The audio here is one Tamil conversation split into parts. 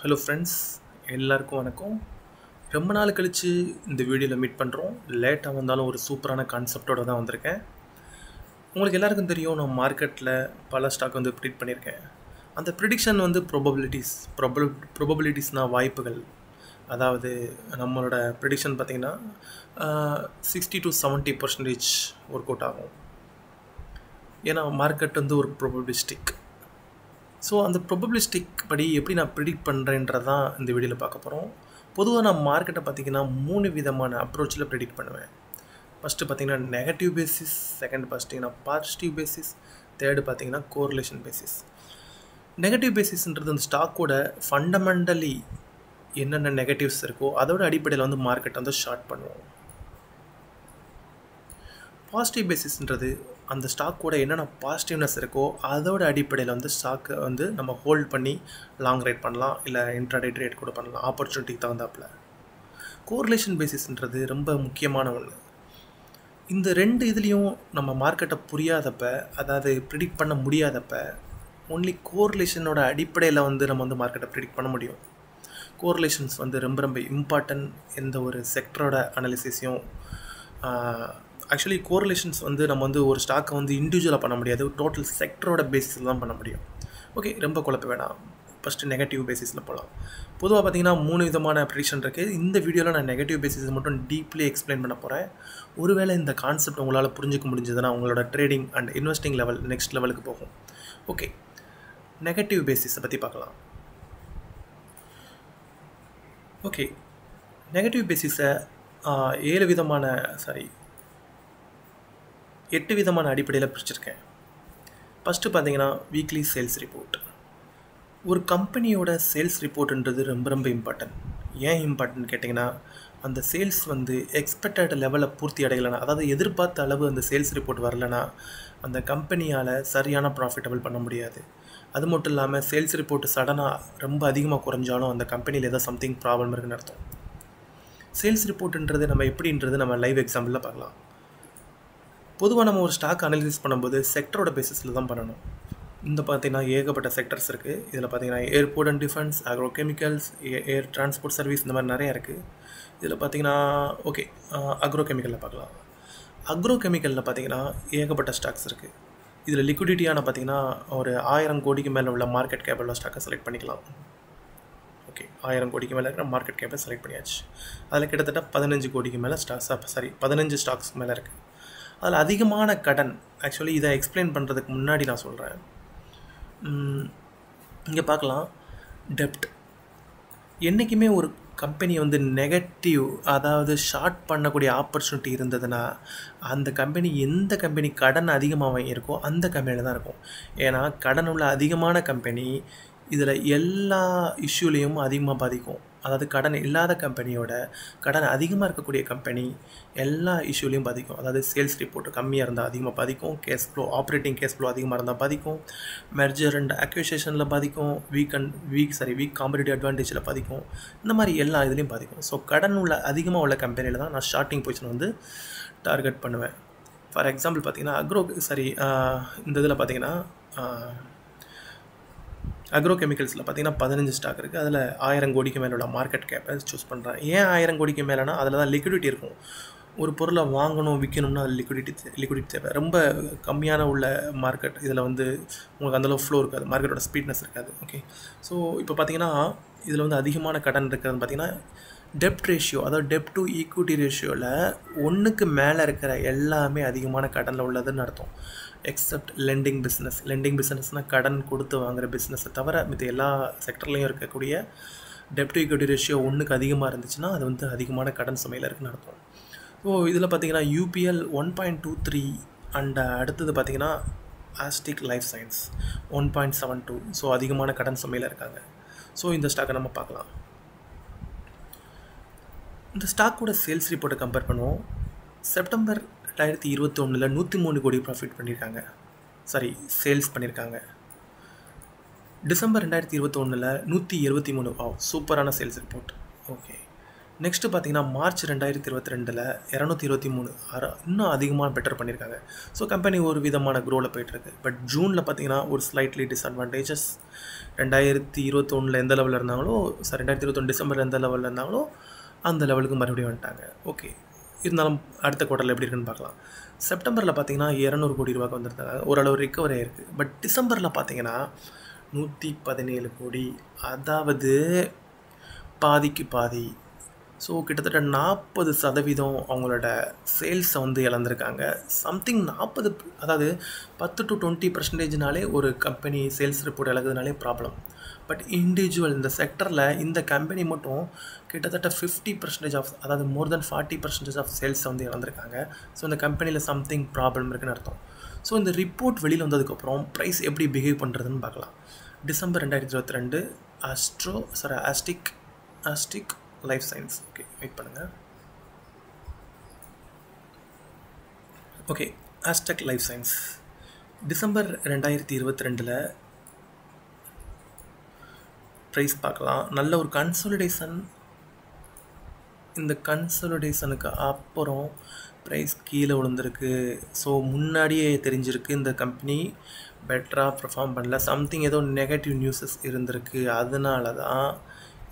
ஹலோ ஃப்ரெண்ட்ஸ், எல்லாருக்கும் வணக்கம். ரொம்ப நாள் கழித்து இந்த வீடியோவில் மீட் பண்ணுறோம். லேட்டாக வந்தாலும் ஒரு சூப்பரான கான்செப்டோடு தான் வந்திருக்கேன். உங்களுக்கு எல்லாருக்கும் தெரியும், நான் மார்க்கெட்டில் பல ஸ்டாக் வந்து ப்ரிடிக்ட் பண்ணியிருக்கேன். அந்த ப்ரிடிக்ஷன் வந்து ப்ரொபபிலிட்டிஸ்னால் வாய்ப்புகள். அதாவது நம்மளோட ப்ரிடிக்ஷன் பார்த்திங்கன்னா 60 to 70% ஒர்க் அவுட் ஆகும். ஏன்னா மார்க்கெட் வந்து ஒரு ப்ரொபபிலிஸ்டிக். ஸோ அந்த ப்ரொபபிலிஸ்டிக் படி எப்படி நான் ப்ரிடிக்ட் பண்ணுறேன்றது தான் இந்த வீடியோவில் பார்க்க போகிறோம். பொதுவாக நான் மார்க்கெட்டை பார்த்திங்கன்னா 3 விதமான அப்ரோச்சில் ப்ரிடிக்ட் பண்ணுவேன். ஃபஸ்ட்டு பார்த்திங்கன்னா நெகட்டிவ் பேசிஸ், செகண்ட் பார்த்திங்கன்னா பாசிட்டிவ் பேசிஸ், தேர்டு பார்த்திங்கன்னா கோரிலேஷன் பேசிஸ். நெகட்டிவ் பேசிஸ்ன்றது அந்த ஸ்டாக்கோட ஃபண்டமெண்டலி என்னென்ன நெகட்டிவ்ஸ் இருக்கோ அதோட அடிப்படையில் வந்து மார்க்கெட்டை வந்து ஷார்ட் பண்ணுவோம். பாசிட்டிவ் பேசிஸ்ன்றது அந்த ஸ்டாக்கோட என்னென்ன பாசிட்டிவ்னஸ் இருக்கோ அதோட அடிப்படையில் வந்து ஸ்டாக்கை வந்து நம்ம ஹோல்ட் பண்ணி லாங் ரைட் பண்ணலாம், இல்லை இன்ட்ராடே ட்ரேட் கூட பண்ணலாம், ஆப்பர்ச்சுனிட்டிக்கு தகுந்தாப்பில். கோரிலேஷன் பேசிஸ்ன்றது ரொம்ப முக்கியமான ஒன்று. இந்த ரெண்டு இதுலேயும் நம்ம மார்க்கெட்டை புரியாதப்ப, அதாவது ப்ரிடிக்ட் பண்ண முடியாதப்ப, ஒன்லி கோரிலேஷனோட அடிப்படையில் வந்து நம்ம வந்து மார்க்கெட்டை ப்ரிடிக்ட் பண்ண முடியும். கோரிலேஷன்ஸ் வந்து ரொம்ப ரொம்ப இம்பார்ட்டன்ட். எந்த ஒரு செக்டரோட அனாலிசிஸையும் ஆக்சுவலி கோரிலேஷன்ஸ் வந்து நம்ம வந்து ஒரு ஸ்டாக்கை வந்து இண்டிவிஜுவலாக பண்ண முடியாது, டோட்டல் செக்டரோட பேசிஸில் தான் பண்ண முடியும். ஓகே, ரொம்ப குழப்ப வேணாம். ஃபஸ்ட்டு நெகட்டிவ் பேசிஸில் போகலாம். பொதுவாக பார்த்திங்கன்னா 3 விதமான ப்ரிடிக்ஷன் இருக்குது. இந்த வீடியோவில் நான் நெகட்டிவ் பேசிஸை மட்டும் டீப்லி எக்ஸ்பிளைன் பண்ண போகிறேன். ஒருவேளை இந்த கான்செப்ட் உங்களால் புரிஞ்சிக்க முடிஞ்சதுன்னா உங்களோட trading and investing level next லெவலுக்கு போகும். ஓகே, நெகட்டிவ் பேசிஸை பற்றி பார்க்கலாம். ஓகே, நெகட்டிவ் பேசிஸை 8 விதமான அடிப்படையில் பிரிச்சிருக்கேன். ஃபஸ்ட்டு பார்த்தீங்கன்னா வீக்லி சேல்ஸ் ரிப்போர்ட். ஒரு கம்பெனியோட சேல்ஸ் ரிப்போர்ட்டுன்றது ரொம்ப ரொம்ப இம்பார்ட்டன்ட். ஏன் இம்பார்ட்டன்ட் கேட்டிங்கன்னா, அந்த சேல்ஸ் வந்து எக்ஸ்பெக்டட் லெவலில் பூர்த்தி அடையலைன்னா, அதாவது எதிர்பார்த்த அளவு அந்த சேல்ஸ் ரிப்போர்ட் வரலைன்னா அந்த கம்பெனியால் சரியான ப்ராஃபிட்டபிள் பண்ண முடியாது. அது மட்டும் இல்லாமல் சேல்ஸ் ரிப்போர்ட் சடனாக ரொம்ப அதிகமாக குறைஞ்சாலும் அந்த கம்பெனியில் ஏதோ சம்திங் ப்ராப்ளம் இருக்குன்னு அர்த்தம். சேல்ஸ் ரிப்போர்ட்டுன்றது நம்ம எப்படின்றது நம்ம லைவ் எக்ஸாம்பிளில் பார்க்கலாம். பொதுவாக நம்ம ஒரு ஸ்டாக் அனாலிசிஸ் பண்ணும்போது செக்டரோட பேசிஸில் தான் பண்ணணும். இந்த பார்த்திங்கன்னா ஏகப்பட்ட செக்டர்ஸ் இருக்குது. இதில் பார்த்திங்கன்னா airport and defence, agro chemicals, air transport service, இந்த மாதிரி நிறையா இருக்குது. இதில் பார்த்திங்கன்னா ஓகே, அக்ரோ கெமிக்கலில் பார்க்கலாம். அக்ரோ கெமிக்கலில் பார்த்திங்கன்னா ஏகப்பட்ட ஸ்டாக்ஸ் இருக்குது. இதில் லிக்விடிட்டியான பார்த்திங்கன்னா ஒரு 1000 கோடிக்கு மேலே உள்ள மார்க்கெட் கேப் உள்ள ஸ்டாக்கை செலக்ட் பண்ணிக்கலாம். ஓகே, 1000 கோடிக்கு மேலே இருக்கிற மார்க்கெட் கேப்பை செலக்ட் பண்ணியாச்சு. அதில் கிட்டத்தட்ட 15 கோடிக்கு மேலே 15 ஸ்டாக்ஸ் மேலே இருக்குது. அதில் அதிகமான கடன், ஆக்சுவலி இதை எக்ஸ்பிளைன் பண்ணுறதுக்கு முன்னாடி நான் சொல்கிறேன். இங்கே பார்க்கலாம், டெப்ட். என்றைக்குமே ஒரு கம்பெனி வந்து நெகட்டிவ், அதாவது ஷார்ட் பண்ணக்கூடிய ஆப்பர்ச்சுனிட்டி இருந்ததுன்னா அந்த கம்பெனி எந்த கம்பெனி கடன் அதிகமாக வாங்கியிருக்கோ அந்த கம்பெனியில் தான் இருக்கும். ஏன்னா கடன் உள்ள அதிகமான கம்பெனி இதில் எல்லா இஷ்யூலேயும் அதிகமாக பாதிக்கும். அதாவது கடன் இல்லாத கம்பெனியோட கடன் அதிகமாக இருக்கக்கூடிய கம்பெனி எல்லா இஷ்யூலையும் பாதிக்கும். அதாவது சேல்ஸ் ரிப்போர்ட் கம்மியாக இருந்தால் அதிகமாக பாதிக்கும், cash flow, operating cash flow அதிகமாக இருந்தால் பாதிக்கும், மெர்ஜர் அண்ட் அக்விசிஷனில் பாதிக்கும், வீக் காம்படிட்டிவ் அட்வான்டேஜில் பாதிக்கும். இந்த மாதிரி எல்லா இதுலேயும் பாதிக்கும். ஸோ கடன் உள்ள அதிகமாக உள்ள கம்பெனியில் தான் நான் ஷார்ட்டிங் பொசிஷன் வந்து டார்கெட் பண்ணுவேன். ஃபார் எக்ஸாம்பிள் பார்த்திங்கன்னா இந்த இதில் பார்த்திங்கன்னா அக்ரோ கெமிக்கல்ஸில் பார்த்திங்கன்னா 15 ஸ்டாக் இருக்குது. அதில் 1000 கோடிக்கு மேலே உள்ள மார்க்கெட் கேப்பை சூஸ் பண்ணுறேன். ஏன் 1000 கோடிக்கு மேலேனா அதில் தான் லிக்விடிட்டி இருக்கும். ஒரு பொருளை வாங்கணும் விற்கணும்னா அது லிக்விடிட்டி தேவை. ரொம்ப கம்மியான உள்ள மார்க்கெட் இதில் வந்து உங்களுக்கு அந்தளவு ஃப்ளோ இருக்காது, மார்க்கெட்டோட ஸ்பீட்னஸ் இருக்காது. ஓகே, ஸோ இப்போ பார்த்திங்கன்னா இதில் வந்து அதிகமான கடன் இருக்கிறது பார்த்திங்கன்னா டெப்ட் ரேஷியோ, அதாவது டெப்ட் டு ஈக்விட்டி ரேஷியோவில் 1க்கு மேலே இருக்கிற எல்லாமே அதிகமான கடனில் உள்ளதுன்னு அர்த்தம். எக்ஸப்ட் லெண்டிங் பிஸ்னஸ்னால் கடன் கொடுத்து வாங்குகிற பிஸ்னஸை தவிர மற்ற எல்லா செக்டர்லேயும் இருக்கக்கூடிய டெப்ட் டு ஈக்விட்டி ரேஷியோ 1க்கு அதிகமாக இருந்துச்சுன்னா அது வந்து அதிகமான கடன் சுமையில் இருக்குன்னு அர்த்தம். ஸோ இதில் பார்த்திங்கன்னா UPL 1.23 அண்ட் அடுத்தது பார்த்திங்கன்னா ஆஸ்டிக் லைஃப் சயின்ஸ் 1.72. ஸோ அதிகமான கடன் சுமையில் இருக்காங்க. ஸோ இந்த ஸ்டாக்கை நம்ம பார்க்கலாம். இந்த ஸ்டாக்கோட சேல்ஸ் ரிப்போர்ட்டை கம்பேர் பண்ணுவோம். செப்டம்பர் 2021 103 கோடி ப்ராஃபிட் பண்ணியிருக்காங்க, சேல்ஸ் பண்ணியிருக்காங்க. டிசம்பர் 2021 173. சூப்பரான சேல்ஸ் ரிப்போர்ட். ஓகே, நெக்ஸ்ட்டு பார்த்தீங்கன்னா மார்ச் 2022 223 இன்னும் அதிகமாக பெட்டர் பண்ணியிருக்காங்க. ஸோ கம்பெனி ஒரு விதமான க்ரோவில் போயிட்டுருக்கு. பட் ஜூனில் பார்த்தீங்கன்னா ஒரு ஸ்லைட்லி டிஸ்அட்வான்டேஜஸ். 2021 எந்த லெவலில் இருந்தாங்களோ 2021 டிசம்பரில் எந்த லெவலில் இருந்தாங்களோ அந்த லெவலுக்கு மறுபடியும் வந்துட்டாங்க. ஓகே, இருந்தாலும் அடுத்த குவார்ட்டரில் எப்படி இருக்குன்னு பார்க்கலாம். செப்டம்பரில் பார்த்தீங்கன்னா 200 கோடி ரூபாய்க்கு வந்திருந்தாங்க, ஓரளவு ரிக்கவரி ஆகிருக்கு. பட் டிசம்பரில் பார்த்தீங்கன்னா 117 கோடி, அதாவது பாதிக்கு பாதி. ஸோ கிட்டத்தட்ட 40% அவங்களோட சேல்ஸை வந்து இழந்திருக்காங்க. சம்திங் 40, அதாவது 10 to 20% ஒரு கம்பெனி சேல்ஸ் ரிப்போர்ட் இழகுதுனாலே ப்ராப்ளம். பட் இண்டிவிஜுவல் இந்த செக்டரில் இந்த கம்பெனி மட்டும் கிட்டத்தட்ட 50% ஆஃப், அதாவது மோர் தென் 40% ஆஃப் சேல்ஸை வந்து இழந்திருக்காங்க. ஸோ இந்த கம்பெனியில் சம்திங் ப்ராப்ளம் இருக்குன்னு அர்த்தம். ஸோ இந்த ரிப்போர்ட் வெளியில் வந்ததுக்கப்புறம் ப்ரைஸ் எப்படி பிஹேவ் பண்ணுறதுன்னு பார்க்கலாம். December 2022 Astec life science. Okay, wait பண்ணுங்கள். Okay, Astec life science December 2022 price பார்க்கலாம். நல்ல ஒரு கன்சாலிடேஷன். இந்த கன்சாலிடேஷனுக்கு அப்புறம் ப்ரைஸ் கீழே விழுந்திருக்கு. ஸோ முன்னாடியே தெரிஞ்சிருக்கு இந்த கம்பெனி பெட்டராக பர்ஃபார்ம் பண்ணல, சம்திங் ஏதோ நெகட்டிவ் நியூஸஸ் இருந்திருக்கு. அதனால தான்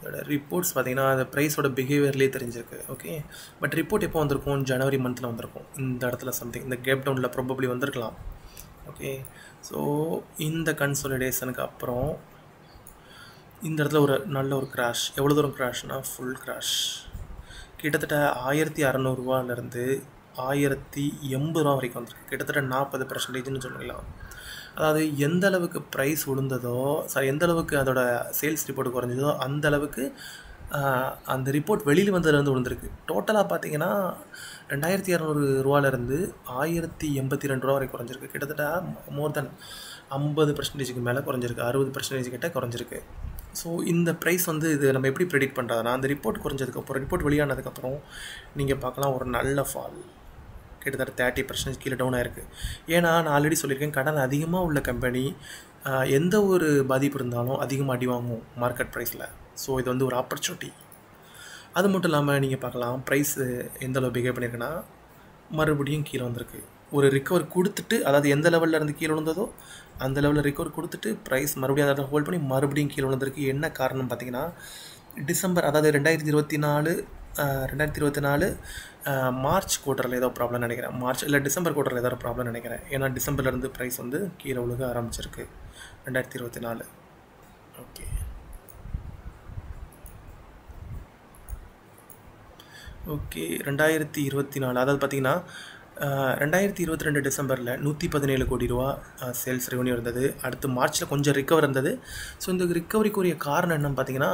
இதோட ரிப்போர்ட்ஸ் பார்த்திங்கன்னா அந்த ப்ரைஸோட பிஹேவியர்லேயே தெரிஞ்சிருக்கு. ஓகே, பட் ரிப்போர்ட் எப்போ வந்திருக்கும்? ஜனவரி மந்தில் வந்திருக்கும். இந்த இடத்துல சம்திங் இந்த கேப் டவுனில் ப்ராபப்ளி வந்திருக்கலாம். ஓகே, ஸோ இந்த கன்சாலிடேஷனுக்கு அப்புறம் இந்த இடத்துல ஒரு நல்ல ஒரு கிராஷ். எவ்வளோ தூரம் கிராஷ்னால் ஃபுல் கிராஷ். கிட்டத்தட்ட 1600 ரூபாலேருந்து 1080 ரூபா வரைக்கும் வந்திருக்கு. கிட்டத்தட்ட 40%ன்னு சொல்லலாம். அதாவது எந்த அளவுக்கு ப்ரைஸ் விழுந்ததோ, எந்த அளவுக்கு அதோட சேல்ஸ் ரிப்போர்ட் குறைஞ்சதோ அந்த அளவுக்கு அந்த ரிப்போர்ட் வெளியில் வந்ததுலேருந்து விழுந்திருக்கு. டோட்டலாக பார்த்தீங்கன்னா 2200 ரூபாலேருந்து 1082 ரூபா வரைக்கும் குறைஞ்சிருக்கு. கிட்டத்தட்ட மோர் தென் 50%க்கு மேலே குறைஞ்சிருக்கு, 60% கிட்ட குறைஞ்சிருக்கு. ஸோ இந்த ப்ரைஸ் வந்து இது நம்ம எப்படி ப்ரெடிக்ட் பண்ணுறதுனா, அந்த ரிப்போர்ட் குறைஞ்சதுக்கப்புறம், ரிப்போர்ட் வெளியானதுக்கப்புறம் நீங்கள் பார்க்கலாம் ஒரு நல்ல ஃபால். கிட்டத்தட்ட 30% கீழே டவுன் ஆகிருக்கு. ஏன்னா நான் ஆல்ரெடி சொல்லியிருக்கேன், கடன் அதிகமாக உள்ள கம்பெனி எந்த ஒரு பாதிப்பு இருந்தாலும் அதிகமாக அடி வாங்கும் மார்க்கெட் ப்ரைஸில். ஸோ இது வந்து ஒரு ஆப்பர்ச்சுனிட்டி. அது மட்டும் இல்லாமல் நீங்கள் பார்க்கலாம் ப்ரைஸு எந்த அளவு பிஹேவ் பண்ணியிருக்குன்னா மறுபடியும் கீழே வந்திருக்கு. ஒரு ரிக்கவர் கொடுத்துட்டு, அதாவது எந்த லெவலில் இருந்து கீழே விழுந்ததோ அந்த லெவலில் ரிக்கவர் கொடுத்துட்டு ப்ரைஸ் மறுபடியும் அதை ஹோல்ட் பண்ணி மறுபடியும் கீழே விழுந்திருக்கு. என்ன காரணம் பார்த்தீங்கன்னா டிசம்பர், அதாவது 2024 மார்ச் குவார்ட்டரில் ஏதோ ப்ராப்ளம் நினைக்கிறேன். மார்ச் இல்லை டிசம்பர் குவார்ட்டரில் ஏதோ ப்ராப்ளம் நினைக்கிறேன். ஏன்னா டிசம்பர்லேருந்து ப்ரைஸ் வந்து கீழே விழுக ஆரம்பிச்சிருக்கு 2024. ஓகே, ஓகே 2024, அதாவது பார்த்திங்கன்னா 2022 டிசம்பரில் 117 கோடி ரூபா சேல்ஸ் ரெவன்யூ இருந்தது. அடுத்து மார்ச்சில் கொஞ்சம் ரிக்கவர் இருந்தது. ஸோ இந்த ரிக்கவரிக்குரிய காரணம் என்னன்னு பார்த்தீங்கன்னா,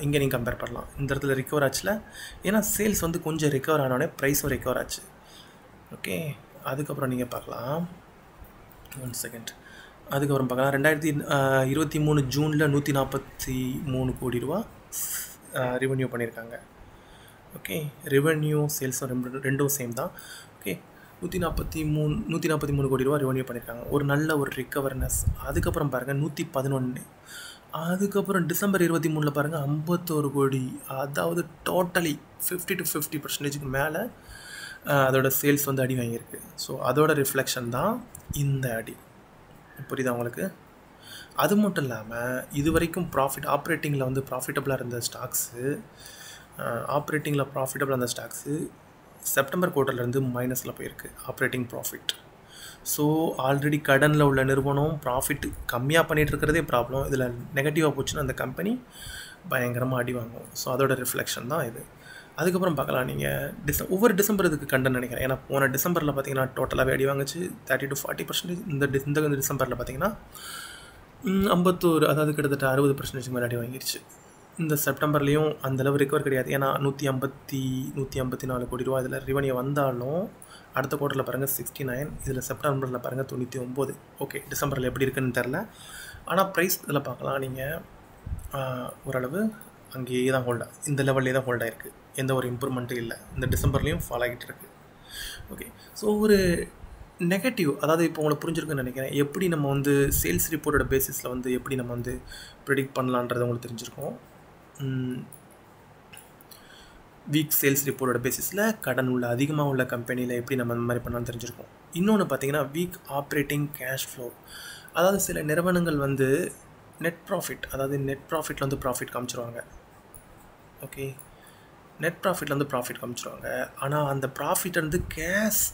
இங்கே நீங்கள் கம்பேர் பண்ணலாம். இந்த இடத்துல ரிக்கவர் ஆச்சுல, ஏன்னா சேல்ஸ் வந்து கொஞ்சம் ரிக்கவர் ஆனோடனே ப்ரைஸும் ரிக்கவர் ஆச்சு. ஓகே, அதுக்கப்புறம் நீங்கள் பார்க்கலாம். 1 செகண்ட். அதுக்கப்புறம் பார்க்கலாம் 2023 ஜூனில் 143 கோடி ரூபா ரெவன்யூ பண்ணியிருக்காங்க. ஓகே, ரெவன்யூ சேல்ஸும் ரெண்டும் சேம் தான். ஓகே, 143 கோடி ரூபா ரெவன்யூ பண்ணியிருக்காங்க. ஒரு நல்ல ஒரு ரிக்கவர்னஸ். அதுக்கப்புறம் பாருங்கள் 111. அதுக்கப்புறம் டிசம்பர் 23 பாருங்கள் 51 கோடி. அதாவது டோட்டலி 50 to 50% மேலே அதோட சேல்ஸ் வந்து அடி வாங்கியிருக்கு. ஸோ அதோட ரிஃப்ளெக்ஷன் தான் இந்த அடி. புரியுதா உங்களுக்கு? அது மட்டும் இல்லாமல் இது வரைக்கும் ஆப்ரேட்டிங்கில் வந்து ப்ராஃபிட்டபுளாக இருந்த ஸ்டாக்ஸு, செப்டம்பர் குவார்ட்டர்லேருந்து மைனஸில் போயிருக்கு ஆப்ரேட்டிங் ப்ராஃபிட். ஸோ ஆல்ரெடி கடனில் உள்ள நிறுவனம் ப்ராஃபிட் கம்மியாக பண்ணிகிட்டு இருக்கிறதே ப்ராப்ளம். இதில் நெகட்டிவாக போச்சுன்னா அந்த கம்பெனி பயங்கரமாக அடி வாங்கும். ஸோ அதோட ரிஃப்ளெக்ஷன் தான் இது. அதுக்கப்புறம் பார்க்கலாம் நீங்கள் ஒவ்வொரு டிசம்பர் இதுக்கு கண்டன் நினைக்கிறேன். ஏன்னா போன டிசம்பரில் பார்த்தீங்கன்னா டோட்டலாகவே அடி வாங்குச்சு 30 to 40%. இந்த டிசம்பரில் பார்த்தீங்கன்னா 51, அதாவது கிட்டத்தட்ட 60% மேலே அடி வாங்கிடுச்சு. இந்த செப்டம்பர்லேயும் அந்தளவு ரிக்கவர் கிடையாது. ஏன்னா 154 கோடி ரூபா இதில் ரெவன்யூ வந்தாலும் அடுத்த குவார்ட்டரில் பாருங்கள் 69, இதில் செப்டம்பரில் பாருங்கள் 99. ஓகே, டிசம்பரில் எப்படி இருக்குன்னு தெரில. ஆனால் ப்ரைஸ் இதில் பார்க்கலாம் நீங்கள் ஓரளவு அங்கேயே தான் இந்த லெவல்லே தான் ஹோல்ட் ஆகிருக்கு. எந்த ஒரு இம்ப்ரூவ்மெண்ட்டும் இல்லை. இந்த டிசம்பர்லேயும் ஃபாலோ ஆகிட்டு இருக்குது. ஓகே, ஸோ ஒரு நெகட்டிவ், அதாவது இப்போ உங்களுக்கு புரிஞ்சிருக்குன்னு நினைக்கிறேன். எப்படி நம்ம வந்து சேல்ஸ் ரிப்போர்ட்டோட பேசிஸில் வந்து எப்படி நம்ம வந்து ப்ரெடிக்ட் பண்ணலான்றது உங்களுக்கு தெரிஞ்சிருக்கோம். வீக் சேல்ஸ் ரிப்போர்ட்டோட பேசிஸில் கடன் உள்ள அதிகமாக உள்ள கம்பெனியில் எப்படி நம்ம இந்த மாதிரி பண்ணாலும் தெரிஞ்சிருக்கோம். இன்னொன்று பார்த்தீங்கன்னா வீக் ஆப்ரேட்டிங் கேஷ் ஃப்ளோ. அதாவது சில நிறுவனங்கள் வந்து நெட் ப்ராஃபிட், அதாவது நெட் ப்ராஃபிட்டில் வந்து ப்ராஃபிட் காமிச்சிருவாங்க. ஓகே, நெட் ப்ராஃபிட்டில் வந்து ப்ராஃபிட் காமிச்சிருவாங்க. ஆனால் அந்த ப்ராஃபிட் வந்து கேஷ்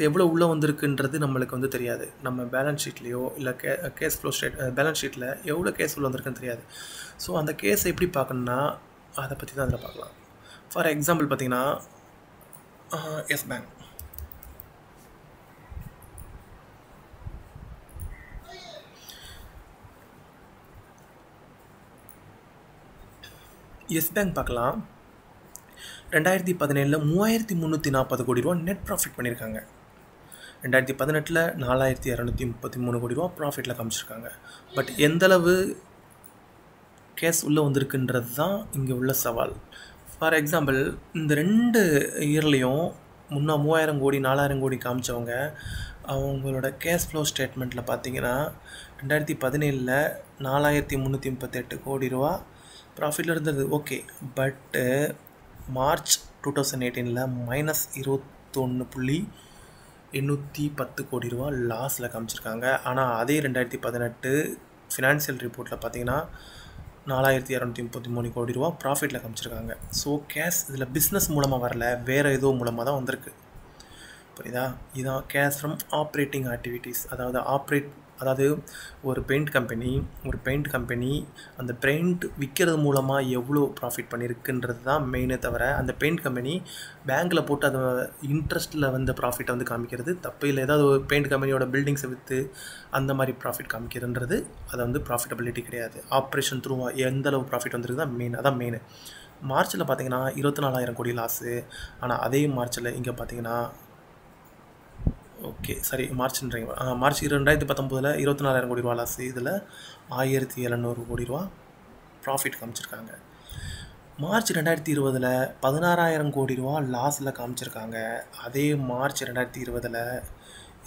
எவ்வளோ உள்ளே வந்திருக்குன்றது நம்மளுக்கு வந்து தெரியாது. நம்ம பேலன்ஸ் ஷீட்லேயோ இல்லை கேஷ் ஃப்ளோ பேலன்ஸ் ஷீட்டில் எவ்வளோ கேஸ் உள்ளே வந்திருக்குன்னு தெரியாது. ஸோ அந்த கேஸை எப்படி பார்க்கணுன்னா அதை பற்றி தான் அதில் பார்க்கலாம். ஃபார் எக்ஸாம்பிள் பார்த்தீங்கன்னா எஸ் பேங்க். எஸ் பேங்க் பார்க்கலாம். 2017 3340 கோடி ரூபா நெட் ப்ராஃபிட் பண்ணியிருக்காங்க. 2018 4233 கோடி ரூபா ப்ராஃபிட்டில் காமிச்சிருக்காங்க. பட் எந்தளவு கேஸ் உள்ளே வந்திருக்குன்றது தான் இங்கே உள்ள சவால். ஃபார் எக்ஸாம்பிள் இந்த 2 இயர்லேயும் 3000 கோடி 4000 கோடி காமிச்சவங்க அவங்களோட கேஷ் ஃப்ளோ ஸ்டேட்மெண்ட்டில் பார்த்தீங்கன்னா 2017 4338 கோடி ரூபா ப்ராஃபிட்டில் இருந்தது. ஓகே, பட்டு மார்ச் 2018 -21.810 கோடி ரூபா லாஸில் காமிச்சிருக்காங்க. ஆனால் அதே 2018 ஃபினான்ஷியல் ரிப்போர்ட்டில் பார்த்தீங்கன்னா 4233 கோடி ரூபா ப்ராஃபிட்டில் காமிச்சிருக்காங்க. ஸோ கேஷ் இதில் பிஸ்னஸ் மூலமாக வரல, வேறு ஏதோ மூலமாக தான் வந்திருக்கு. புரியுதா? இதுதான் கேஷ் ஃப்ரம் ஆப்ரேட்டிங் ஆக்டிவிட்டீஸ். அதாவது ஒரு பெயிண்ட் கம்பெனி அந்த பெயிண்ட் விற்கிறது மூலமாக எவ்வளோ ப்ராஃபிட் பண்ணியிருக்குன்றது தான் மெயினே தவிர அந்த பெயிண்ட் கம்பெனி பேங்க்கில் போட்டு அதை இன்ட்ரெஸ்ட்டில் வந்த ப்ராஃபிட்டை வந்து காமிக்கிறது தப்பு இல்லை. ஏதாவது ஒரு பெயிண்ட் கம்பெனியோட பில்டிங்ஸை விற்று அந்த மாதிரி ப்ராஃபிட் காமிக்கிறதுன்றது அது வந்து ப்ராஃபிட்டபிலிட்டி கிடையாது. ஆப்ரேஷன் த்ரூ எந்தளவு ப்ராஃபிட் வந்துருக்கு தான் மெயின். அதான் மெயின். மார்ச்சில் பார்த்தீங்கன்னா 24,000 கோடி லாஸு. ஆனால் அதே மார்ச்சில் இங்கே பார்த்தீங்கன்னா மார்ச் 2019 24,000 கோடி ரூபா லாஸு. இதில் 1700 கோடி ரூபா ப்ராஃபிட் காமிச்சிருக்காங்க. மார்ச் 2020 16,000 கோடி ரூபா லாஸில் காமிச்சிருக்காங்க. அதே மார்ச் 2020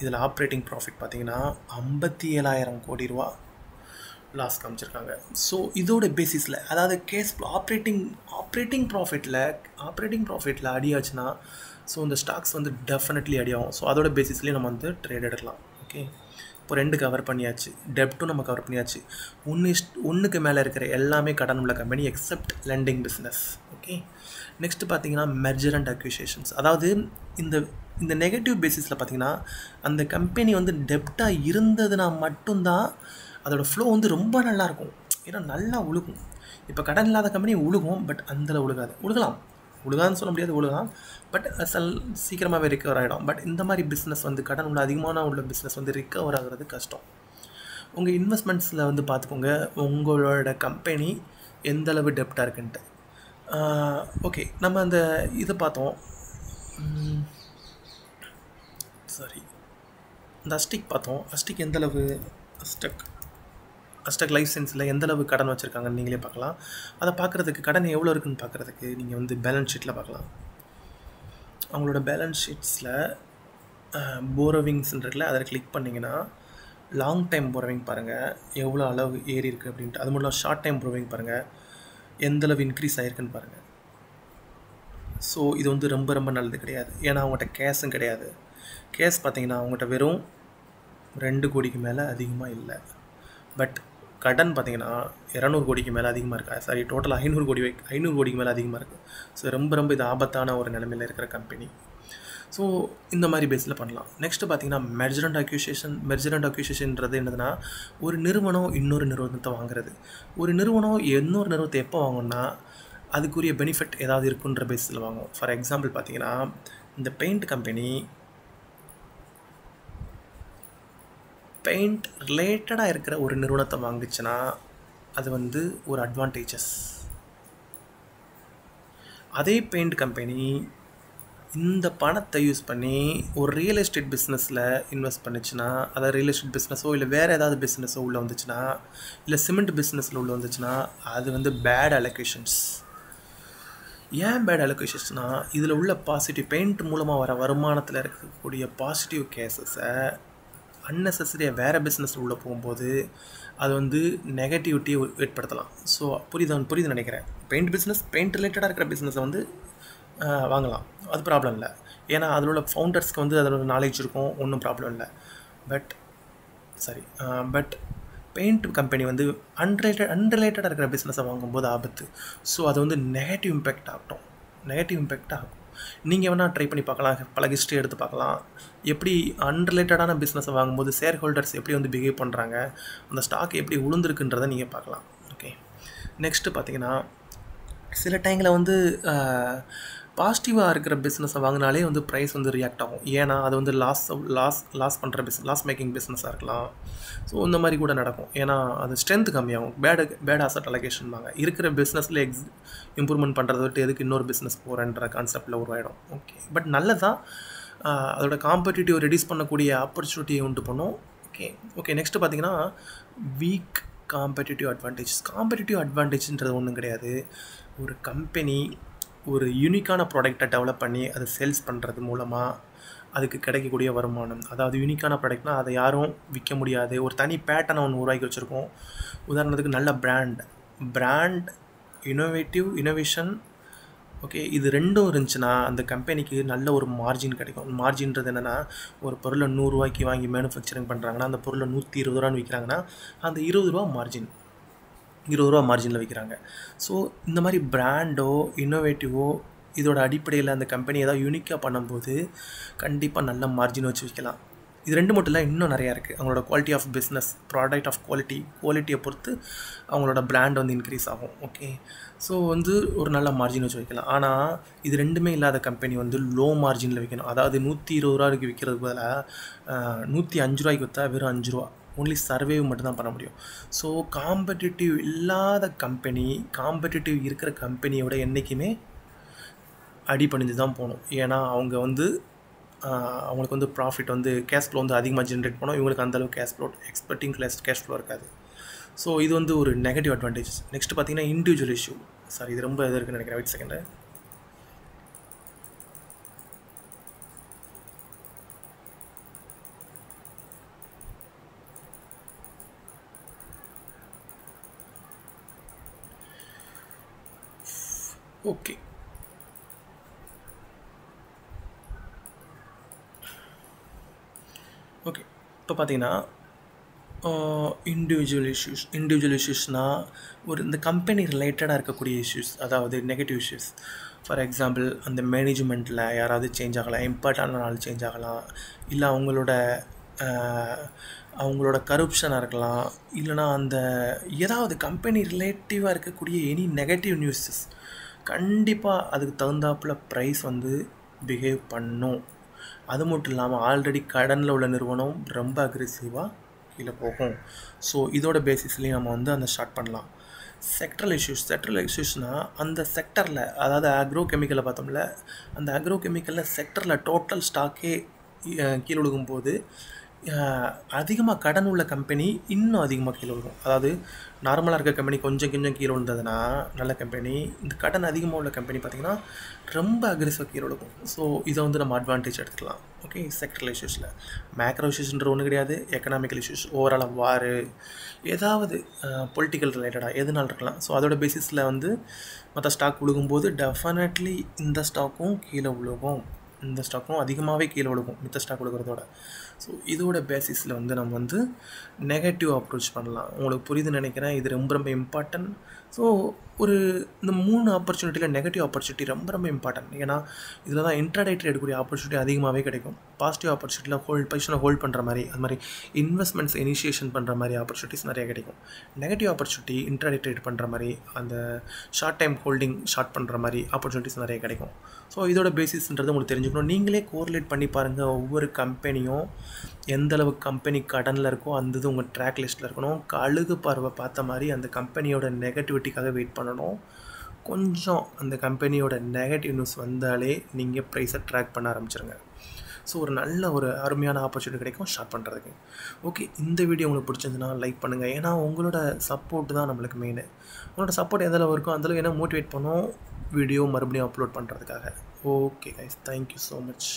இதில் ஆப்ரேட்டிங் ப்ராஃபிட் பார்த்தீங்கன்னா 57,000 கோடி ரூபா லாஸ் காமிச்சிருக்காங்க. ஸோ இதோட பேசிஸில் அதாவது கேஸ் ஆப்ரேட்டிங் ப்ராஃபிட்டில் அடியாச்சுன்னா ஸோ இந்த ஸ்டாக்ஸ் வந்து டெஃபினெட்லி அடியாகும். ஸோ அதோட பேசிஸ்லேயே நம்ம வந்து ட்ரேட் எடுக்கலாம். ஓகே, இப்போ 2 கவர் பண்ணியாச்சு, டெப்ட்டும் நம்ம கவர் பண்ணியாச்சு. 1க்கு மேலே இருக்கிற எல்லாமே கடன் உள்ள company except lending business. Okay, next பார்த்தீங்கன்னா மெர்ஜர் அண்ட் அக்விசிஷன்ஸ். அதாவது இந்த நெகட்டிவ் பேசிஸில் பார்த்தீங்கன்னா அந்த கம்பெனி வந்து டெப்டாக இருந்ததுன்னா மட்டும்தான் அதோட ஃப்ளோ வந்து ரொம்ப நல்லாயிருக்கும். ஏன்னா நல்லா உழுகும். இப்போ கடன் இல்லாத கம்பெனி உழுகும், பட் அந்தளவு உழுகாதுன்னு சொல்ல முடியாது, உழுகலாம். பட் சீக்கிரமாகவே ரிக்கவர் ஆகிடும். பட் இந்த மாதிரி பிஸ்னஸ் வந்து கடன் உள்ள அதிகமான உள்ள பிஸ்னஸ் வந்து ரிக்கவர் ஆகிறது கஷ்டம். உங்கள் இன்வெஸ்ட்மெண்ட்ஸில் வந்து பார்த்துக்கோங்க உங்களோட கம்பெனி எந்தளவு டெப்டாக இருக்குன்ட்டு. ஓகே, நம்ம அந்த இதை பார்த்தோம். இந்த அஸ்டிக் பார்த்தோம். அஸ்டிக் எந்தளவு அஸ்டக் லைஃப் சயின்ஸில் எந்தளவு கடன் வச்சுருக்காங்கன்னு நீங்களே பார்க்கலாம். அதை பார்க்குறதுக்கு கடன் எவ்வளோ இருக்குதுன்னு பார்க்குறதுக்கு நீங்கள் வந்து பேலன்ஸ் ஷீட்டில் பார்க்கலாம். அவங்களோட பேலன்ஸ் ஷீட்ஸில் போரோவிங்ஸ்ன்றதுல அதில் கிளிக் பண்ணிங்கன்னா லாங் டைம் போரோவிங் பாருங்கள் எவ்வளோ அளவு ஏறி இருக்குது அப்படின்ட்டு. அது மூலம் ஷார்ட் டைம் போரோவிங் பாருங்கள் எந்தளவு இன்க்ரீஸ் ஆகிருக்குன்னு பாருங்கள். ஸோ இது வந்து ரொம்ப ரொம்ப நல்லது கிடையாது. ஏன்னா அவங்கள்ட்ட கேஷும் கிடையாது. கேஷ் பார்த்தீங்கன்னா அவங்கள்ட்ட வெறும் 2 கோடிக்கு மேலே அதிகமாக இல்லை. பட் கடன் பார்த்தீங்கன்னா 200 கோடிக்கு மேலே அதிகமாக இருக்குது. டோட்டலாக 500 கோடிக்கு மேலே அதிகமாக இருக்குது. ஸோ ரொம்ப இது ஆபத்தான ஒரு நிலைமையில் இருக்கிற கம்பெனி. ஸோ இந்த மாதிரி பேஸில் பண்ணலாம். நெக்ஸ்ட்டு பார்த்தீங்கன்னா மெர்ஜர் அண்ட் அக்விசிஷன்ன்றது என்னதுன்னா ஒரு நிறுவனம் இன்னொரு நிறுவனத்தை வாங்குறது. ஒரு நிறுவனம் இன்னொரு நிறுவனத்தை எப்போ வாங்கணும்னா அதுக்குரிய பெனிஃபிட் ஏதாவது இருக்குன்ற பேஸில் வாங்கும். ஃபார் எக்ஸாம்பிள் பார்த்தீங்கன்னா இந்த பெயிண்ட் ரிலேட்டடாக இருக்கிற ஒரு நிறுவனத்தை வாங்குச்சுன்னா அது வந்து ஒரு அட்வான்டேஜஸ். அதே பெயிண்ட் கம்பெனி இந்த பணத்தை யூஸ் பண்ணி ஒரு ரியல் எஸ்டேட் பிஸ்னஸில் இன்வெஸ்ட் பண்ணிச்சுன்னா, அதாவது ரியல் எஸ்டேட் பிஸ்னஸோ இல்லை வேறு ஏதாவது பிஸ்னஸோ உள்ளே வந்துச்சுன்னா, இல்லை சிமெண்ட் பிஸ்னஸில் உள்ளே வந்துச்சுன்னா அது வந்து பேட் அலோகேஷன்ஸ். ஏன் பேட் அலோகேஷன்ஸ்னால் இதில் உள்ள பெயிண்ட் மூலமாக வர வருமானத்தில் இருக்கக்கூடிய பாசிட்டிவ் கேஸஸை அன்னெசரியாக வேறு பிஸ்னஸ் உள்ளே போகும்போது அது வந்து நெகட்டிவிட்டியை ஏற்படுத்தலாம். ஸோ புரியுதுன்னு நினைக்கிறேன். பெயிண்ட் ரிலேட்டடாக இருக்கிற பிஸ்னஸை வந்து வாங்கலாம், அது ப்ராப்ளம் இல்லை. ஏன்னா அதில் உள்ள ஃபவுண்டர்ஸ்க்கு வந்து அதோட நாலேஜ் இருக்கும், ஒன்றும் ப்ராப்ளம் இல்லை. பட் பெயிண்ட் கம்பெனி வந்து அன்ரிலேட்டடாக இருக்கிற பிஸ்னஸை வாங்கும்போது ஆபத்து. ஸோ அது வந்து நெகட்டிவ் இம்பேக்ட் ஆகும். நீங்கள் வேணால் ட்ரை பண்ணி பார்க்கலாம், பல ஹிஸ்ட்ரி எடுத்து பார்க்கலாம். எப்படி அன்ரிலேட்டடான பிஸ்னஸை வாங்கும்போது ஷேர் ஹோல்டர்ஸ் எப்படி வந்து பிஹேவ் பண்ணுறாங்க, அந்த ஸ்டாக் எப்படி உளுந்துருக்குன்றதை நீங்கள் பார்க்கலாம். ஓகே, நெக்ஸ்ட்டு பார்த்தீங்கன்னா சில டைமில் வந்து பாசிட்டிவாக இருக்கிற பிஸ்னஸை வாங்கினாலே வந்து ப்ரைஸ் வந்து ரியாக்ட் ஆகும். ஏன்னா அது வந்து லாஸ் பண்ணுற லாஸ் மேக்கிங் பிஸ்னஸாக இருக்கலாம். ஸோ இந்த மாதிரி கூட நடக்கும். ஏன்னா அது ஸ்ட்ரென்த் கம்மியாகும். பேட் அசட் அலோகேஷன் வாங்க இருக்கிற பிஸ்னஸில் இம்ப்ரூவ்மெண்ட் பண்ணுறதை விட்டு எதுக்கு இன்னொரு பிஸ்னஸ் போகிறேன்ற கான்செப்டில் உருவாயிடும். ஓகே, பட் நல்லதான், அதோட காம்படிட்டிவ் ரெடியூஸ் பண்ணக்கூடிய ஆப்பர்ச்சுனிட்டியை உண்டு பண்ணும். ஓகே நெக்ஸ்ட்டு பார்த்தீங்கன்னா வீக் காம்படிட்டிவ் அட்வான்டேஜ்ன்றது ஒன்றும் கிடையாது. ஒரு கம்பெனி ஒரு யூனிக்கான ப்ராடக்டை டெவலப் பண்ணி அதை சேல்ஸ் பண்ணுறது மூலமாக அதுக்கு கிடைக்கக்கூடிய வருமானம். அதாவது யூனிக்கான ப்ராடக்ட்னால் அதை யாரும் விற்க முடியாது, ஒரு தனி பேட்டர்னை ஒன்று உருவாக்கி வச்சுருக்கோம். உதாரணத்துக்கு நல்ல பிராண்ட் இனோவேஷன். ஓகே, இது ரெண்டும் இருந்துச்சுன்னா அந்த கம்பெனிக்கு நல்ல ஒரு மார்ஜின் கிடைக்கும். மார்ஜின்றது என்னென்னா, ஒரு பொருளை 100 ரூபாய்க்கு வாங்கி மேனுஃபேக்சரிங் பண்ணுறாங்கன்னா அந்த பொருளை 120 ரூபான்னு விற்கிறாங்கன்னா அந்த 20 ரூபா மார்ஜினில் விற்கிறாங்க. ஸோ இந்த மாதிரி பிராண்டோ இன்னோவேட்டிவோ இதோட அடிப்படையில் அந்த கம்பெனி ஏதாவது யூனிக்காக பண்ணும்போது கண்டிப்பாக நல்ல மார்ஜின் வச்சு விற்கலாம். இது ரெண்டு மட்டும் இல்லை, இன்னும் நிறையா இருக்குது. அவங்களோட quality of business, product of குவாலிட்டியை பொறுத்து அவங்களோட பிராண்ட் வந்து இன்க்ரீஸ் ஆகும். ஓகே, ஸோ வந்து ஒரு நல்ல மார்ஜின் வச்சு வைக்கலாம். ஆனால் இது ரெண்டுமே இல்லாத கம்பெனி வந்து லோ மார்ஜினில் விற்கணும். அதாவது 120 ரூபாய்க்கு விற்கிறது பதிலாக 105 ரூபாய்க்கு விற்றா வெறும் 5 ரூபா, ஒன்லி சர்வேவ் மட்டும்தான் பண்ண முடியும். ஸோ காம்படிட்டிவ் இல்லாத கம்பெனி காம்படிட்டிவ் இருக்கிற கம்பெனியோட என்றைக்குமே அடிபணிஞ்சு தான் போகணும். ஏன்னா அவங்க வந்து அவங்களுக்கு வந்து ப்ராஃபிட் வந்து கேஷ் ஃப்ளோ வந்து அதிகமாக ஜென்ரேட் பண்ணணும். இவங்களுக்கு அந்தளவுக்கு கேஷ் ஃப்ளோ இருக்காது. ஸோ இது வந்து ஒரு நெகட்டிவ் அட்வான்டேஜ். நெக்ஸ்ட் பார்த்தீங்கன்னா இண்டிவிஜுவல் இஷ்யூ. சாரி, இது ரொம்ப இது இருக்குன்னு நினைக்கிறேன். Wait second. ஓகே, இப்போ பார்த்தீங்கன்னா இண்டிவிஜுவல் இஷ்யூஸ்னால் ஒரு இந்த கம்பெனி ரிலேட்டடாக இருக்கக்கூடிய இஷ்யூஸ், அதாவது நெகட்டிவ் இஷ்யூஸ். ஃபார் எக்ஸாம்பிள், அந்த மேனேஜ்மெண்ட்டில் யாராவது சேஞ்ச் ஆகலாம், இம்பார்ட்டண்டான ஆள் சேஞ்ச் ஆகலாம், இல்லை அவங்களோட கரப்ஷனாக இருக்கலாம், இல்லைனா அந்த ஏதாவது கம்பெனி ரிலேட்டிவாக இருக்கக்கூடிய எனி நெகட்டிவ் நியூஸஸ் கண்டிப்பாக அதுக்கு தகுந்தாப்பில் ப்ரைஸ் வந்து பிஹேவ் பண்ணும். அது மட்டும் இல்லாமல் ஆல்ரெடி கடனில் உள்ள நிறுவனம் ரொம்ப அக்ரெசிவாக கீழே போகும். ஸோ இதோட பேசிஸ்லேயும் நம்ம வந்து அந்த ஸ்டார்ட் பண்ணலாம். செக்டரல் இஷ்யூஸ்னால் அந்த செக்டரில், அதாவது அக்ரோ கெமிக்கலை பார்த்தோம்ல, அந்த அக்ரோ கெமிக்கலில் செக்டரில் டோட்டல் ஸ்டாக்கே கீழே விழுகும்போது அதிகமாக கடன் உள்ள கம்பெனி இன்னும் அதிகமாக கீழே விழுகும். அதாவது நார்மலாக இருக்க கம்பெனி கொஞ்சம் கீழே விழுந்ததுன்னா நல்ல கம்பெனி, இந்த கடன் அதிகமாக உள்ள கம்பெனி பார்த்திங்கன்னா ரொம்ப அக்ரெசிவாக கீழே விழுகும். ஸோ இதை வந்து நம்ம அட்வான்டேஜ் எடுத்துக்கலாம். ஓகே, செக்டரல் இஷ்யூஸில் மேக்ரோ இஷ்யூஸ்ன்ற ஒன்று கிடையாது. எக்கனாமிக்கல் இஷ்யூஸ், ஓவராலாக வார், ஏதாவது பொலிட்டிக்கல் ரிலேட்டடாக எதுனாலும் இருக்கலாம். ஸோ அதோட பேசிஸில் வந்து மற்ற ஸ்டாக் விழுகும்போது டெஃபினெட்லி இந்த ஸ்டாக்கும் கீழே விழுகும், இந்த ஸ்டாக்கும் அதிகமாகவே கீழே விழுகும் மித்த ஸ்டாக் விழுகிறதோட. ஸோ இதோட பேசிஸில் வந்து நம்ம வந்து நெகட்டிவ் அப்ரோச் பண்ணலாம். உங்களுக்கு புரியுதுன்னு நினைக்கிறேன். இது ரொம்ப இம்பார்ட்டன்ட். ஸோ இந்த 3 ஆப்பர்ச்சுனிட்டியில் நெகட்டிவ் ஆப்பர்ச்சுனிட்டி ரொம்ப இம்பார்ட்டன்ட். ஏன்னா இதில் தான் இன்ட்ராடே ட்ரேட் எடுக்கக்கூடிய ஆப்பர்ச்சுனிட்டி அதிகமாகவே கிடைக்கும். பாசிட்டிவ் ஆப்பர்ச்சுனிட்டியில் பொசிஷனை ஹோல்ட் பண்ணுற மாதிரி, அது மாதிரி இன்வெஸ்ட்மெண்ட்ஸ் இனிஷியேஷன் பண்ணுற மாதிரி ஆப்பர்ச்சுனிட்டிஸ் நிறைய கிடைக்கும். நெகட்டிவ் ஆப்பர்ச்சுனிட்டி இன்ட்ராடே ட்ரேட் பண்ணுற மாதிரி, அந்த ஷார்ட் டைம் ஹோல்டிங் ஷார்ட் பண்ணுற மாதிரி ஆப்பர்ச்சுனிட்டிஸ் நிறைய கிடைக்கும். ஸோ இதோட பேசிஸ்ன்றது உங்களுக்கு தெரிஞ்சுக்கணும். நீங்களே கோரிலேட் பண்ணி பாருங்கள். ஒவ்வொரு கம்பெனியும் எந்தளவுக்கு கம்பெனி கடனில் இருக்கோ அந்த இது உங்கள் ட்ராக் லிஸ்ட்டில் இருக்கணும். கழுகு பார்வை பார்த்த மாதிரி அந்த கம்பெனியோட நெகட்டிவிட்டிக்காக வெயிட் பண்ணணும். கொஞ்சம் அந்த கம்பெனியோட நெகட்டிவ் நியூஸ் வந்தாலே நீங்கள் ப்ரைஸை ட்ராக் பண்ண ஆரம்பிச்சிருங்க. ஸோ ஒரு நல்ல ஒரு அருமையான ஆப்பர்ச்சுனிட்டி கிடைக்கும் ஷார்ட் பண்ணுறதுக்கு. ஓகே, இந்த வீடியோ உங்களுக்கு பிடிச்சிருந்துன்னா லைக் பண்ணுங்கள். ஏன்னா உங்களோட சப்போர்ட் தான் நம்மளுக்கு மெயின். உங்களோட சப்போர்ட் எந்தளவு இருக்கோ அந்தளவு என்ன மோட்டிவேட் பண்ணும் வீடியோ மறுபடியும் அப்லோட் பண்ணுறதுக்காக. Okay guys, thank you so much.